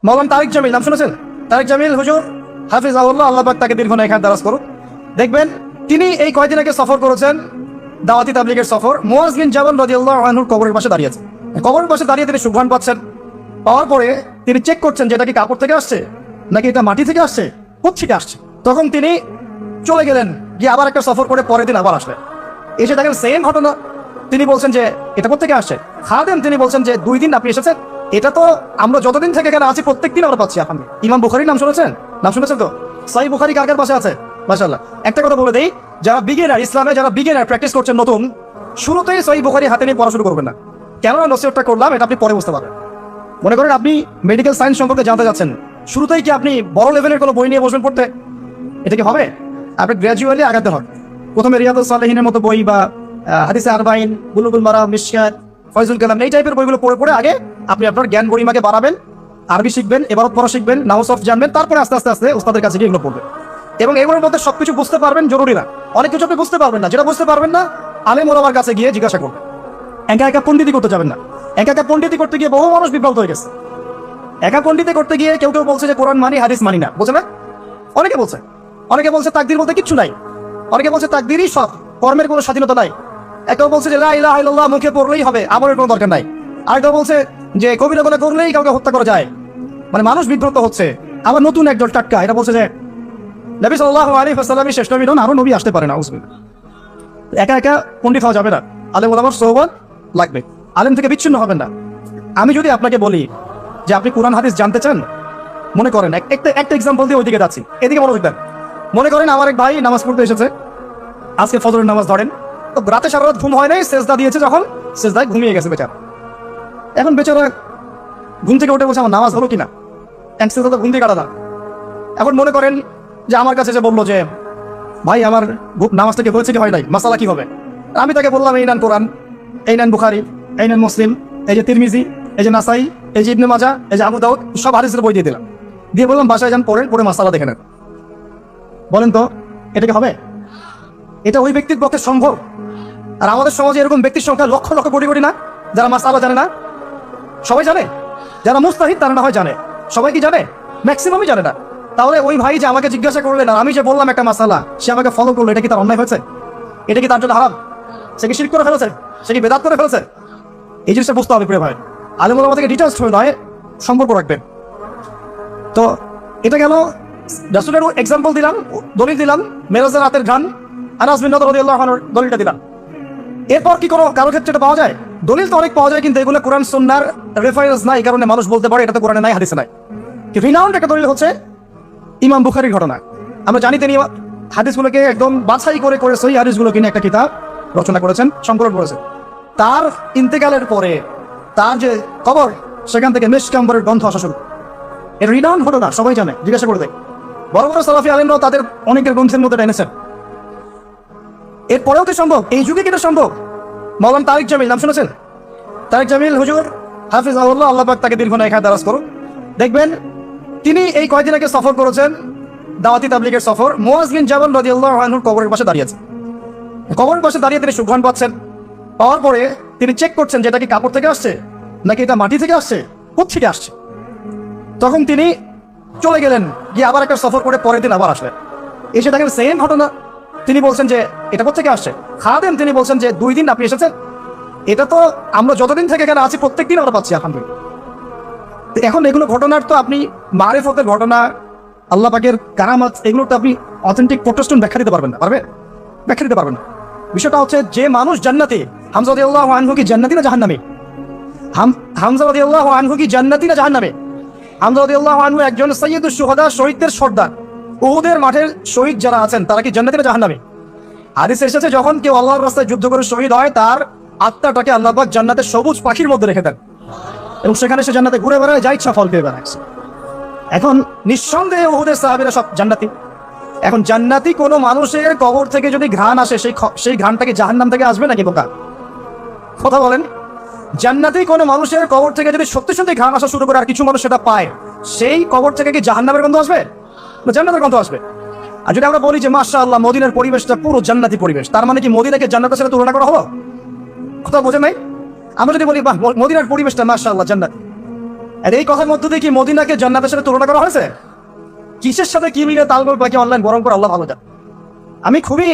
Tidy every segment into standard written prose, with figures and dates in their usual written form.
মাওলানা তারিক জামিল নাম শুনেছেন? তারিক জামিল হুজুর হাফিজাহুল্লাহ, আল্লাহ পাক তাকে দীর্ঘ নেখার দারাজ করুন। দেখবেন তিনি এই কয়দিন আগে সফর করেছেন, দাওয়াতি তাবলীগের সফর। মুয়াজ বিন জাবাল রাদিয়াল্লাহু আনহুর কবরের পাশে দাঁড়িয়ে আছেন। কবরের পাশে দাঁড়িয়ে তিনি সুঘ্রাণ পাচ্ছেন। পাওয়ার পরে তিনি চেক করছেন যে এটা কি কাপড় থেকে আসছে নাকি এটা মাটি থেকে আসছে, কোত্থেকে আসছে। তখন তিনি চলে গেলেন, গিয়ে আবার একটা সফর করে পরের দিন আবার আসলেন। এসে দেখেন সেম ঘটনা। তিনি বলছেন যে এটা কোত্থেকে আসছে। খাদেম তিনি বলছেন যে 2 দিন আপনি এসেছেন, এটা তো আমরা যতদিন থেকে এখানে আছি প্রত্যেকদিন আমরা পাচ্ছি। আপনি ইমাম বুখারীর নাম শুনেছেন? নাম শুনেছেন তো? সহিহ বুখারী কার কার পাশে আছে? মাশাআল্লাহ। একটা কথা বলে দেই, যারা বিগিনার, ইসলামে যারা বিগিনার প্র্যাকটিস করছেন নতুন, শুরুতেই সহিহ বুখারী হাতে নিয়ে পড়া শুরু করবেন না। কেন নসিহতটা করলাম এটা আপনি পরে বুঝতে পারবেন। মনে করেন আপনি মেডিকেল সায়েন্স সম্পর্কে জানতে যাচ্ছেন, শুরুতেই কি আপনি বড় লেভেলের কোনো বই নিয়ে বসবেন পড়তে? এটা কি হবে? আপনি গ্র্যাজুয়ালি আগাতে হবে। প্রথমে রিয়াদুস সালেহিনের মতো বই বা হাদিসে আরবাইন, বুলুগুল মারাম, মিশকাত, ফয়জুল কালাম, এই টাইপের বইগুলো পড়ে পড়ে আগে আপনি আপনার জ্ঞান গরিমাকে বাড়াবেন, আরবি শিখবেন, এবারত পড়া শিখবেন, নাও সফট জানবেন, তারপরে আস্তে আস্তে আস্তে ওস্তাদের কাছে গিয়ে এগুলো পড়বেন। এবং এগুলোর মধ্যে সবকিছু বুঝতে পারবেন জরুরি না। অনেক কিছু আপনি বুঝতে পারবেন না, যেটা বুঝতে পারবেন না আলেম ওলামার কাছে গিয়ে জিজ্ঞাসা করবেন। একা একা পণ্ডিতি করতে যাবেন না। একা একা পণ্ডিতি করতে গিয়ে বহু মানুষ বিভ্রান্ত হয়ে গেছে। একা পণ্ডিতি করতে গিয়ে কেউ কেউ বলছে যে কোরআন মানি, হাদিস মানি না, বলছে না? অনেকে বলছে। অনেকে বলছে তাকদির বলতে কিচ্ছু নাই। অনেকে বলছে তাকদিরই সব, কর্মের কোনো স্বাধীনতা নাই। কেউ বলছে যে লা ইলাহা ইল্লাল্লাহ মুখে পড়লেই হবে, আমলের কোনো দরকার নাই। আর কেউ বলছে যে কবিরা গুনাহ করলেই কাউকে হত্যা করা যায়। মানে মানুষ বিভ্রান্ত হচ্ছে। আবার নতুন একজন টাটকা এটা বলছে যে নবী সাল্লাল্লাহু আলাইহি ওয়াসাল্লামের শেষ নবী নন, আরো নবী আসতে পারে না। একা একা পণ্ডিত হওয়া যাবে না, আলেম ওলামার সোহবত লাগবে। আলেম থেকে বিচ্ছিন্ন হবেন না। আমি যদি আপনাকে বলি যে আপনি কোরআন হাদিস জানতে চান, মনে করেন একটা এক্সাম্পল দিয়ে ওইদিকে যাচ্ছি, এদিকে মনোযোগ দেন। মনে করেন আমার এক ভাই নামাজ পড়তে এসেছে, আজকে ফজরের নামাজ ধরেন, তো রাতে সারা রাত ঘুম হয় নাই, সেজদা দিয়েছে, যখন সেজদায় ঘুমিয়ে গেছে বেচারা। এখন বেচারা ঘুম থেকে উঠে বলছে আমার নামাজ হলো কিনা, এক সেজদা তো ঘুম থেকে কাটা। এখন মনে করেন যে আমার কাছে যে বললো যে ভাই আমার নামাজটা কি হয়েছে কি হয় নাই, মাসালা কি হবে। আমি তাকে বললাম এই নেন কোরআন, এই নেন বুখারী, এই নেন মুসলিম, এই যে তিরমিজি, এই যে নাসাই, এই যে ইবনে মাজাহ, এই যে আবু দাউদ, সব হাদিসের বই দিয়ে দিলাম। দিয়ে বললাম বাসায় যান, পড়ে মাসালা দেখে নেন। বলেন তো এটা কি হবে? এটা ওই ব্যক্তির পক্ষে সম্ভব? আর আমাদের সমাজে এরকম ব্যক্তির সংখ্যা লক্ষ লক্ষ কোটি কোটি না, যারা মাসালা জানে না। সবাই জানে, যারা মুস্তাহিদ তারা না হয় জানে, সবাই কি জানে? ম্যাক্সিমামই জানে না। তাহলে ওই ভাই যে আমাকে জিজ্ঞাসা করলেন আর আমি যে বললাম একটা মাসালা, সে আমাকে ফলো করলো, এটা কি তার অন্যায় হয়েছে? এটা কি তার জন্য হারাম? সে কি শিরক করে ফেলেছে? সে কি বেদাত করে ফেলেছে? এই জিনিসটা বুঝতে হবে প্রিয় ভাই। আলেম ওলামা থেকে ডিটেইলস হয়ে নয়, সম্পর্ক রাখবেন। তো এটা গেল রাসূলের এক্সাম্পল দিলাম, দলিল দিলাম, মেরাজের রাতের গান, আনাস বিন নাদর রাদিয়াল্লাহু আনহুর দলিলটা দিলাম। এরপর কি কোনো কারো ক্ষেত্রে এটা পাওয়া যায়? দলিল তো অনেক পাওয়া যায়, কিন্তু এগুলো কোরআন সুন্নাহর রেফারেন্স নাই, এই কারণে মানুষ বলতে পারে এটা তো কোরআনে নাই, হাদিসে নাই। রিনাউন্ড একটা দলিল হচ্ছে ইমাম বুখারীর ঘটনা। আমরা জানি তিনি হাদিসগুলোকে একদম বাছাই করে করে সহিহ হাদিসগুলো কিনে একটা কিতাব রচনা করেছেন, সংকলন করেছেন। তার ইন্তেকালের পরে তার যে কবর, সেখান থেকে মিশকাম্বরের গন্ধ আসা শুরু। এর রিনাউন্ড ঘটনা, সবাই জানে, জিজ্ঞাসা করে দেয়। বড় বড় সালাফি আলেমরাও তাদের অনেকের গ্রন্থের মধ্যে এনেছেন। এরপরেও কি সম্ভব? এই যুগে কিনা সম্ভব? মাওলানা তারিক জামিল নাম শুনেছেন? তারিক জামিল হুজুর হাফিজাহুল্লাহ, আল্লাহ পাক তাকে দীর্ঘ নেখার দারাজ করুন। দেখবেন তিনি এই কয়দিন আগে সফর করেছেন, দাওয়াতি তাবলীগের সফর। মুয়াজ বিন জাবাল রাদিয়াল্লাহু আনহুর কবরের পাশে দাঁড়িয়ে আছেন। কবরের পাশে দাঁড়িয়ে তিনি সুঘ্রাণ পাচ্ছেন। পাওয়ার পরে তিনি চেক করছেন যে এটা কি কাপড় থেকে আসছে নাকি এটা মাটি থেকে আসছে, কোত্থেকে আসছে। তখন তিনি চলে গেলেন, গিয়ে আবার একটা সফর করে পরের দিন আবার আসলেন। এসে দেখেন সেম ঘটনা। তিনি বলছেন যে এটা কোত্থেকে আসছে। খাদেম তিনি বলছেন যে 2 দিন আপনি এসেছেন, এটা তো আমরা যতদিন থেকে এখানে আছি প্রত্যেকদিন আমরা পাচ্ছি। এখন এগুলো ঘটনার তো আপনি মারিফতের ঘটনা, আল্লাহ পাকের কারামাত, এগুলো তো আপনি অথেন্টিক প্রোটেস্টন ব্যাখ্যা দিতে পারবেন না, ব্যাখ্যা দিতে পারবেন না। বিষয়টা হচ্ছে যে মানুষ জান্নাতি, হামজা রাদিয়াল্লাহু আনহু কি জান্নাতি না জাহান্নামী? হামজা রাদিয়াল্লাহু আনহু কি জান্নাতি না জাহান্নামী? হামজা রাদিয়াল্লাহু আনহু একজন সাইয়্যিদুশ শুহাদা, শহীদদের সর্দার। উহুদের মাঠের শহীদ যারা আছেন তারা কি জান্নাতি না জাহান্নামী? হাদিসে এসেছে যখন কেউ আল্লাহর রাস্তায় যুদ্ধ করে শহীদ হয়, তার আত্মাটাকে আল্লাহ পাক জান্নাতের সবুজ পাখির মধ্যে রেখে দেন এবং সেখানে সে জান্নাতে ঘুরে বেড়ায়, যা ইচ্ছা ফল পেয়ে বেড়ায়। এখন নিঃসন্দেহে উহুদের সাহাবীরা সব জান্নাতি। এখন জান্নাতি কোনো মানুষের কবর থেকে যদি ঘ্রাণ আসে, সেই ঘ্রাণটাকে জাহান্নাম থেকে আসবে নাকি বোকা? কথা বলেন। জান্নাতি কোনো মানুষের কবর থেকে যদি সত্যি সত্যি ঘ্রাণ আসা শুরু করে আর কিছু মানুষ সেটা পায়, সেই কবর থেকে কি জাহান্নামের গন্ধ আসবে না জান্নাতের গন্ধ আসবে? আর যদি আমরা বলি যে মাশাআল্লাহ মদিনার পরিবেশটা পুরো জান্নাতি পরিবেশ, তার মানে কি মদিনাকে জান্নাতের সাথে তুলনা করা হলো? কথা বোঝেন নাই? আমরা যদি বলি বাহ মদিনার পরিবেশটা মাশাআল্লাহ জান্নাত, আর এই কথার মধ্যে দিয়ে কি মদিনাকে জান্নাতের সাথে তুলনা করা হয়েছে? কিসের সাথে কি মিলে তালগোল বাকি অনলাইন গরম করে আল্লাহ ভালো জানে। আমি খুবই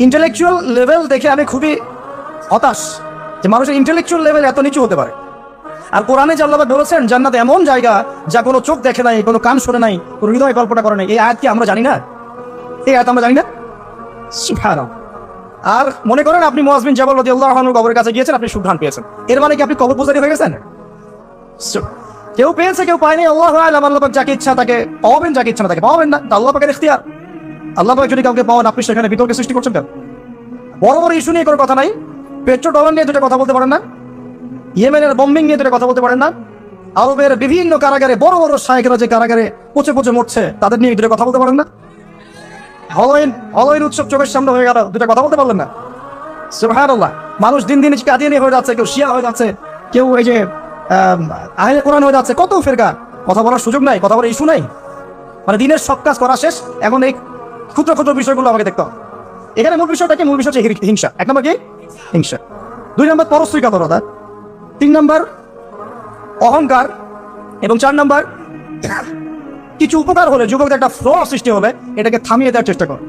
ইন্টেলেকচুয়াল লেভেল দেখে আমি খুবই হতাশ যে মানুষের ইন্টেলেকচুয়াল লেভেল এত নিচু হতে পারে। আর কোরআনে যে আল্লাহ বলেছেন জান্নাত এমন জায়গা যা কোনো চোখ দেখে নাই, কোনো কান শোনে নাই, কোনো হৃদয় কল্পনা করে নাই, এই আয়াত কি আমরা জানি না? এই আয়াত আমরা জানি না? সুবহানাল্লাহ। আর মনে করেন আপনি মুআয বিন জাবাল রাদিয়াল্লাহু আনহুর কবরের কাছে গিয়েছেন, আপনি সুঘ্রাণ পেয়েছেন, এর মানে কি আপনি কবর পূজারী হয়ে গেছেন? কেউ পেয়েছে কেউ পায়নি, আল্লাহু আ'লাম। আল্লাহ পাক যাকে ইচ্ছা তাকে পাওয়াবেন, যাকে ইচ্ছা না তাকে পাওয়াবেন না। তা আল্লাহ পাকের ইখতিয়ার। আল্লাহ পাক যদি কাউকে পাওয়ান, আপনি সেখানে বিতর্কের সৃষ্টি করছেন কেন? বড় বড় ইস্যু নিয়ে কোনো কথা নাই। পেট্রো ডলার নিয়ে দুটো কথা বলতে পারেন না? ইয়েমেনের বম্বিং নিয়ে দুটো কথা বলতে পারেন না? আরবের বিভিন্ন কারাগারে বড় বড় শায়েখরা যে কারাগারে পচে পচে মরছে তাদের নিয়ে দুটো কথা বলতে পারেন না? হলোইন উৎসব চোখের সামনে হয়ে গেল, দুটো কথা বলতে পারলেন না? সুবহানাল্লাহ। মানুষ দিন দিন কাদিয়ানি হয়ে যাচ্ছে, কেউ শিয়া হয়ে যাচ্ছে, কেউ এই যে আহলে কোরআন হয়ে যাচ্ছে, কত ফেরকা। কথা বলার সুযোগ নাই, কথা বলার ইস্যু নাই। মানে দিনের সব কাজ করা শেষ, এখন এই ক্ষুদ্র ক্ষুদ্র বিষয়গুলো আমাকে দেখতে হবে। এখানে মূল বিষয়টা কি? মূল বিষয় হচ্ছে হিংসা। 1 নম্বর কি? হিংসা। 2 নম্বর পরশ্রীকাতরতা। 3 নম্বর অহংকার। এবং 4 নম্বর কিছু উপকার হলে, যুবকদের একটা ফ্লো সৃষ্টি হলে এটাকে থামিয়ে দেওয়ার চেষ্টা কর।